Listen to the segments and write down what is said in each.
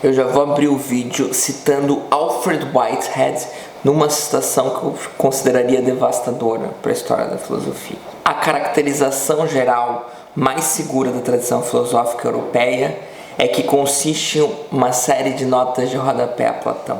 Eu já vou abrir o vídeo citando Alfred Whitehead numa citação que eu consideraria devastadora para a história da filosofia. A caracterização geral mais segura da tradição filosófica europeia é que consiste em uma série de notas de rodapé a Platão.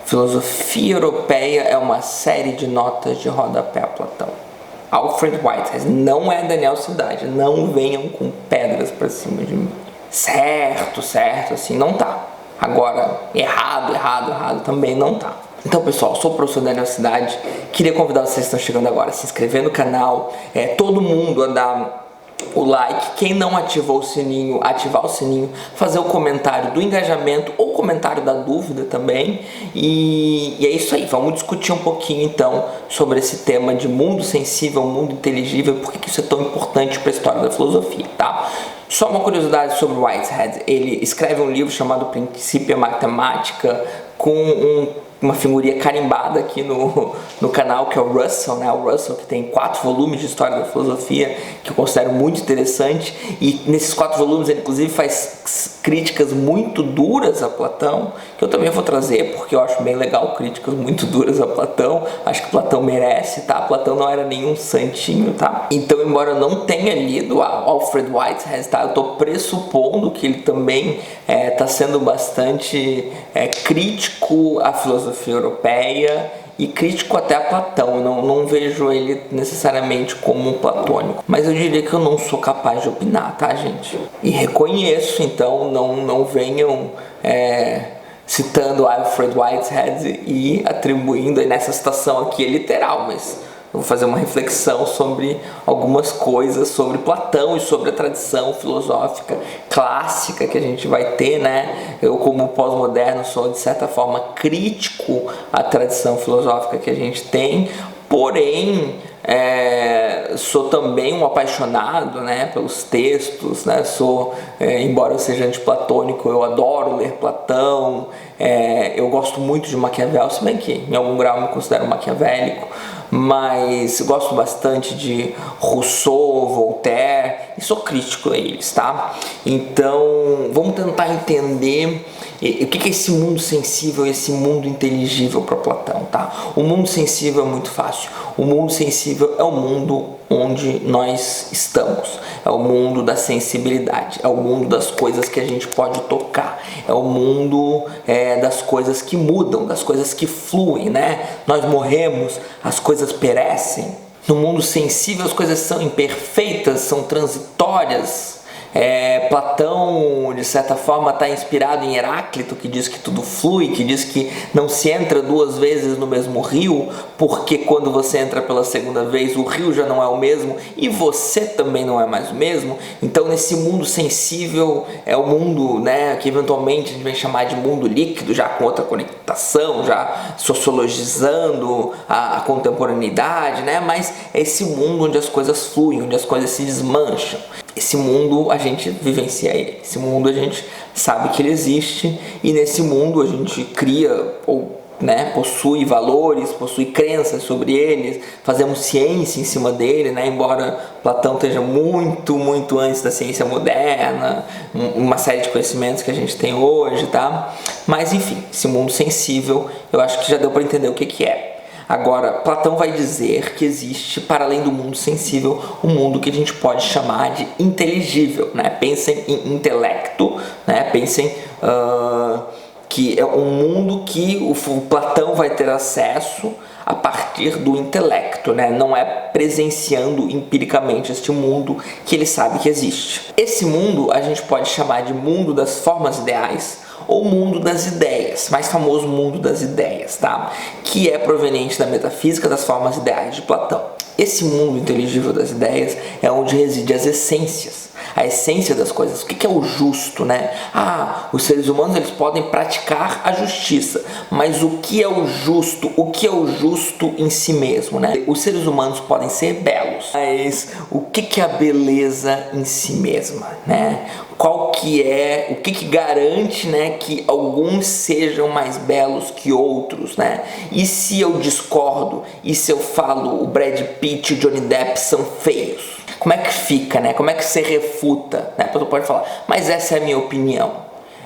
Filosofia europeia é uma série de notas de rodapé a Platão. Alfred Whitehead, não é Daniel Cidade, não venham com pedras para cima de mim. Certo, assim não tá. Agora, errado também não tá. Então, pessoal, sou o professor Daniel Cidade. Queria convidar vocês que estão chegando agora a se inscrever no canal, todo mundo a dar o like, quem não ativou o sininho, ativar o sininho, fazer o comentário do engajamento ou comentário da dúvida também. E é isso aí, vamos discutir um pouquinho então sobre esse tema de mundo sensível, mundo inteligível, por que isso é tão importante para a história da filosofia, tá? Só uma curiosidade sobre Whitehead, ele escreve um livro chamado Princípio Matemática com uma figurinha carimbada aqui no canal, que é o Russell, né? O Russell, que tem 4 volumes de história da filosofia, que eu considero muito interessante, e nesses 4 volumes ele inclusive faz críticas muito duras a Platão, que eu também vou trazer, porque eu acho bem legal críticas muito duras a Platão, acho que Platão merece, tá? Platão não era nenhum santinho, tá? Então, embora eu não tenha lido Alfred Whitehead, tá? Eu tô pressupondo que ele também tá sendo bastante crítico à filosofia europeia e crítico até a Platão. Não vejo ele necessariamente como um platônico, mas eu diria que eu não sou capaz de opinar, tá, gente? E reconheço, então, não venham citando Alfred Whitehead e atribuindo aí nessa citação aqui é literal, mas eu vou fazer uma reflexão sobre algumas coisas sobre Platão e sobre a tradição filosófica clássica que a gente vai ter, né? Eu, como pós-moderno, sou de certa forma crítico à tradição filosófica que a gente tem, porém sou também um apaixonado, né, pelos textos, né? Embora eu seja antiplatônico, eu adoro ler Platão, eu gosto muito de Maquiavel, se bem que em algum grau eu me considero maquiavélico, mas gosto bastante de Rousseau, Voltaire, e sou crítico a eles, tá? Então, vamos tentar entender o que é esse mundo sensível, esse mundo inteligível para Platão, tá? O mundo sensível é muito fácil. O mundo sensível é o mundo onde nós estamos, é o mundo da sensibilidade, é o mundo das coisas que a gente pode tocar, é o mundo das coisas que mudam, das coisas que fluem, né? Nós morremos, as coisas perecem. No mundo sensível as coisas são imperfeitas, são transitórias. Platão, de certa forma, está inspirado em Heráclito, que diz que tudo flui, que diz que não se entra 2 vezes no mesmo rio, porque quando você entra pela segunda vez, o rio já não é o mesmo e você também não é mais o mesmo. Então, nesse mundo sensível, é o mundo, né, que eventualmente a gente vai chamar de mundo líquido, já com outra conectação, já sociologizando a contemporaneidade, né? Mas é esse mundo onde as coisas fluem, onde as coisas se desmancham. Esse mundo a gente vivencia ele, esse mundo a gente sabe que ele existe, e nesse mundo a gente cria ou possui valores, possui crenças sobre eles, fazemos ciência em cima dele, né? Embora Platão esteja muito antes da ciência moderna, uma série de conhecimentos que a gente tem hoje, tá? Mas enfim, esse mundo sensível, eu acho que já deu para entender o que é. Agora, Platão vai dizer que existe, para além do mundo sensível, um mundo que a gente pode chamar de inteligível, né? Pensem em intelecto, né? Pensem que é um mundo que o Platão vai ter acesso a partir do intelecto, né? Não é presenciando empiricamente este mundo que ele sabe que existe. Esse mundo a gente pode chamar de mundo das formas ideais, ou mundo das ideias, mais famoso mundo das ideias, tá? Que é proveniente da metafísica das formas ideais de Platão. Esse mundo inteligível das ideias é onde reside as essências, a essência das coisas. O que é o justo, né? Os seres humanos eles podem praticar a justiça, mas o que é o justo? O que é o justo em si mesmo, né? Os seres humanos podem ser belos, mas o que é a beleza em si mesma, né? O que garante, né, que alguns sejam mais belos que outros, né? E se eu discordo, e se eu falo o Brad Pitt e o Johnny Depp são feios? Como é que fica, né? Como é que você refuta, né? A pessoa pode falar, mas essa é a minha opinião.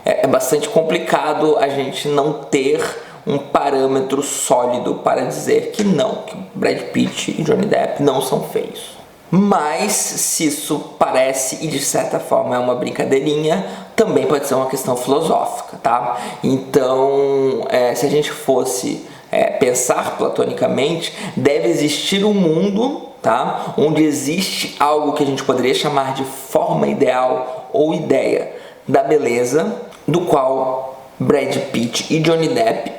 é bastante complicado a gente não ter um parâmetro sólido para dizer que não, que Brad Pitt e Johnny Depp não são feios. Mas se isso parece e de certa forma é uma brincadeirinha, também pode ser uma questão filosófica, tá? Então, se a gente fosse pensar platonicamente, deve existir um mundo, tá? Onde existe algo que a gente poderia chamar de forma ideal ou ideia da beleza, do qual Brad Pitt e Johnny Depp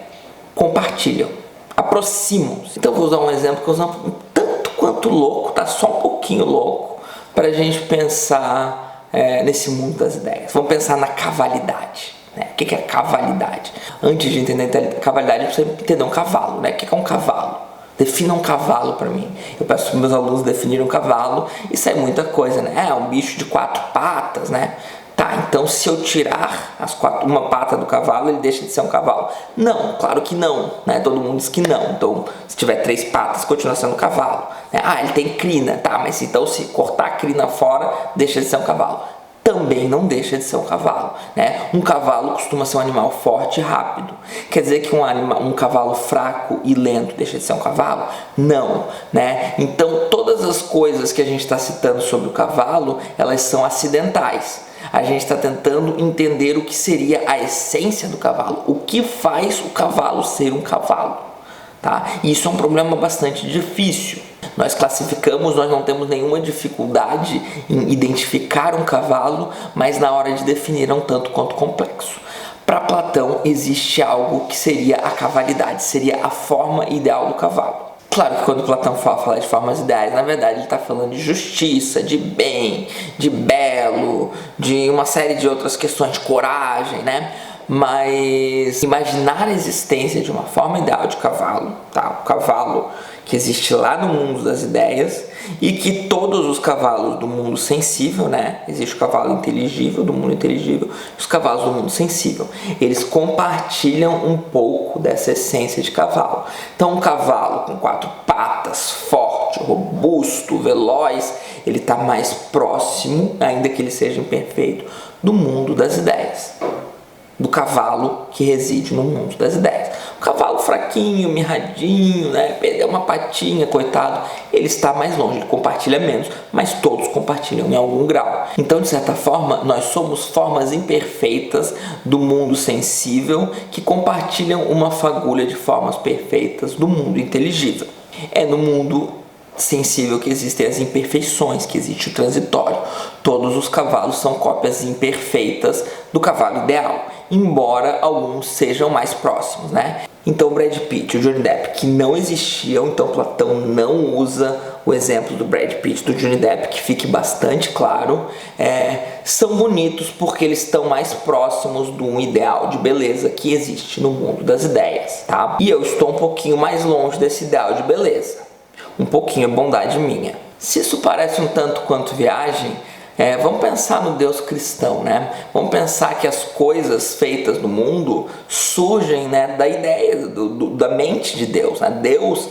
compartilham, aproximam-se. Então vou usar um exemplo que eu uso tanto quanto louco, tá? Só um pouquinho louco, para a gente pensar nesse mundo das ideias. Vamos pensar na cavalidade. Né? O que é cavalidade? Antes de entender a cavalidade, você precisa entender um cavalo. Né? O que é um cavalo? Defina um cavalo para mim. Eu peço para meus alunos definirem um cavalo e sai muita coisa, né? É um bicho de 4 patas, né? Tá, então se eu tirar uma pata do cavalo, ele deixa de ser um cavalo. Não, claro que não, né? Todo mundo diz que não. Então, se tiver 3 patas, continua sendo um cavalo. Né? Ah, ele tem crina, tá, mas então se cortar a crina fora, deixa de ser um cavalo. Também não deixa de ser um cavalo, né? Um cavalo costuma ser um animal forte e rápido. Quer dizer que um cavalo fraco e lento deixa de ser um cavalo? Não, né? Então, todas as coisas que a gente está citando sobre o cavalo, elas são acidentais. A gente está tentando entender o que seria a essência do cavalo, o que faz o cavalo ser um cavalo, tá? E isso é um problema bastante difícil. Nós classificamos, nós não temos nenhuma dificuldade em identificar um cavalo, mas na hora de definir é um tanto quanto complexo. Para Platão existe algo que seria a cavalidade, seria a forma ideal do cavalo. Claro que quando Platão fala de formas ideais, na verdade ele está falando de justiça, de bem, de belo, de uma série de outras questões, de coragem, né? Mas imaginar a existência de uma forma ideal de cavalo, tá? O cavalo que existe lá no mundo das ideias e que todos os cavalos do mundo sensível, né? Existe o cavalo inteligível do mundo inteligível e os cavalos do mundo sensível. Eles compartilham um pouco dessa essência de cavalo. Então um cavalo com 4 patas, forte, robusto, veloz, ele está mais próximo, ainda que ele seja imperfeito, do mundo das ideias. Do cavalo que reside no mundo das ideias. O cavalo fraquinho, mirradinho, né? Perdeu uma patinha, coitado, ele está mais longe, ele compartilha menos, mas todos compartilham em algum grau. Então, de certa forma, nós somos formas imperfeitas do mundo sensível que compartilham uma fagulha de formas perfeitas do mundo inteligível. É no mundo sensível que existem as imperfeições, que existe o transitório. Todos os cavalos são cópias imperfeitas do cavalo ideal, embora alguns sejam mais próximos, né? Então Brad Pitt e o Johnny Depp, que não existiam, então Platão não usa o exemplo do Brad Pitt e do Johnny Depp, que fique bastante claro, são bonitos porque eles estão mais próximos de um ideal de beleza que existe no mundo das ideias, tá? E eu estou um pouquinho mais longe desse ideal de beleza. Um pouquinho é bondade minha. Se isso parece um tanto quanto viagem, vamos pensar no Deus cristão, né? Vamos pensar que as coisas feitas no mundo surgem, né, da ideia, da mente de Deus, né? Deus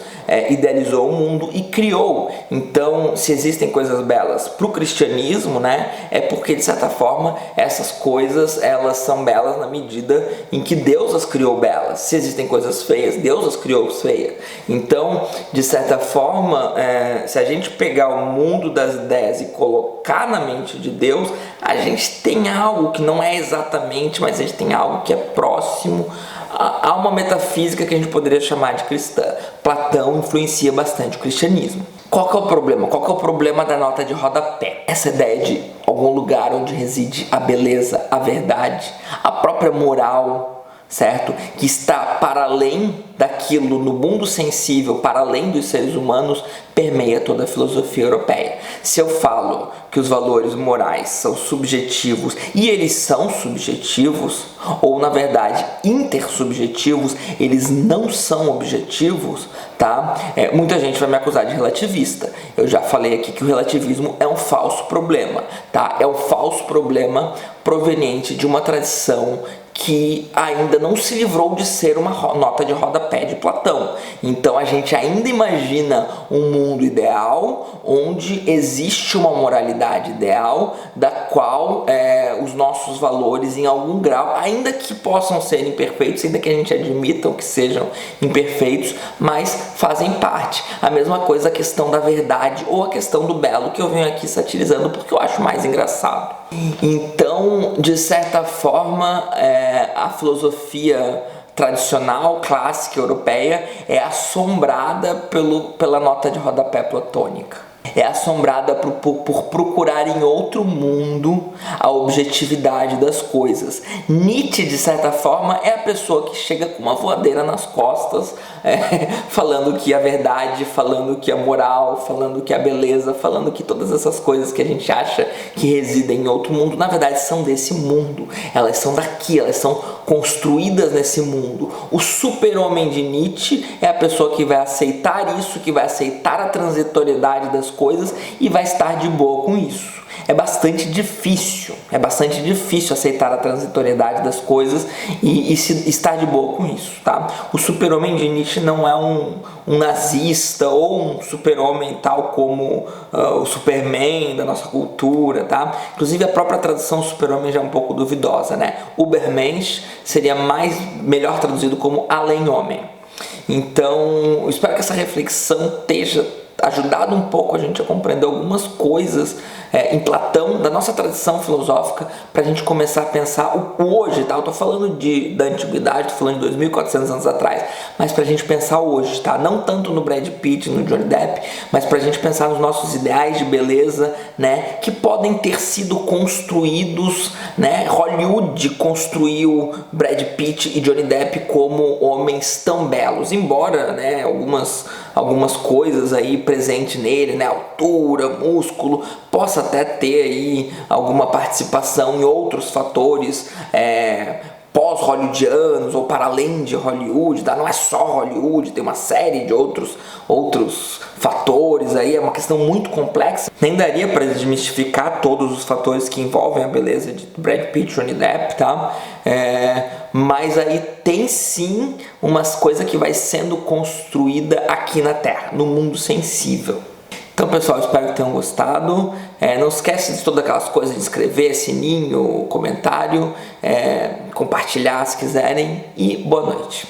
idealizou o mundo e criou. Então, se existem coisas belas para o cristianismo, né, é porque, de certa forma, essas coisas elas são belas na medida em que Deus as criou belas. Se existem coisas feias, Deus as criou feias. Então, de certa forma, se a gente pegar o mundo das ideias e colocar na mente de Deus, a gente tem algo que não é exatamente, mas a gente tem algo que é próximo a uma metafísica que a gente poderia chamar de cristã. Platão influencia bastante o cristianismo. Qual que é o problema? Qual que é o problema da nota de rodapé? Essa ideia de algum lugar onde reside a beleza, a verdade, a própria moral, certo? Que está para além daquilo no mundo sensível, para além dos seres humanos, permeia toda a filosofia europeia. Se eu falo que os valores morais são subjetivos, e eles são subjetivos, ou na verdade intersubjetivos, eles não são objetivos, tá? Muita gente vai me acusar de relativista. Eu já falei aqui que o relativismo é um falso problema, tá? É um falso problema proveniente de uma tradição que ainda não se livrou de ser uma nota de rodapé de Platão. Então a gente ainda imagina um mundo ideal onde existe uma moralidade ideal da qual os nossos valores em algum grau, ainda que possam ser imperfeitos, ainda que a gente admita que sejam imperfeitos, mas fazem parte. A mesma coisa a questão da verdade ou a questão do belo, que eu venho aqui satirizando porque eu acho mais engraçado. Então, de certa forma, a filosofia tradicional, clássica, europeia, é assombrada pela nota de rodapé platônica. É assombrada por procurar em outro mundo a objetividade das coisas. Nietzsche, de certa forma, é a pessoa que chega com uma voadeira nas costas, falando que a verdade, falando que a moral, falando que a beleza, falando que todas essas coisas que a gente acha que residem em outro mundo, na verdade são desse mundo. Elas são daqui, elas são construídas nesse mundo. O super-homem de Nietzsche é a pessoa que vai aceitar isso, que vai aceitar a transitoriedade das coisas e vai estar de boa com isso. É bastante difícil aceitar a transitoriedade das coisas e estar de boa com isso, tá? O super-homem de Nietzsche não é um nazista ou um super-homem tal como o Superman da nossa cultura, tá? Inclusive a própria tradução super-homem já é um pouco duvidosa, né? Ubermensch seria melhor traduzido como além-homem. Então, eu espero que essa reflexão esteja ajudado um pouco a gente a compreender algumas coisas em Platão, da nossa tradição filosófica, para a gente começar a pensar o hoje, tá? Eu tô falando da antiguidade, tô falando de 2.400 anos atrás, mas para a gente pensar hoje, tá? Não tanto no Brad Pitt, no Johnny Depp, mas para a gente pensar nos nossos ideais de beleza, né? Que podem ter sido construídos, né? Hollywood construiu Brad Pitt e Johnny Depp como homens tão belos, embora, né? Algumas coisas aí presente nele, né? Altura, músculo, possa até ter aí alguma participação em outros fatores pós-hollywoodianos ou para além de Hollywood, tá? Não é só Hollywood, tem uma série de outros fatores aí, é uma questão muito complexa. Nem daria para desmistificar todos os fatores que envolvem a beleza de Brad Pitt e Johnny Depp, tá? Mas aí tem sim umas coisas que vai sendo construída aqui na Terra, no mundo sensível. Então, pessoal, espero que tenham gostado. Não esquece de todas aquelas coisas de inscrever, sininho, comentário, compartilhar se quiserem. E boa noite.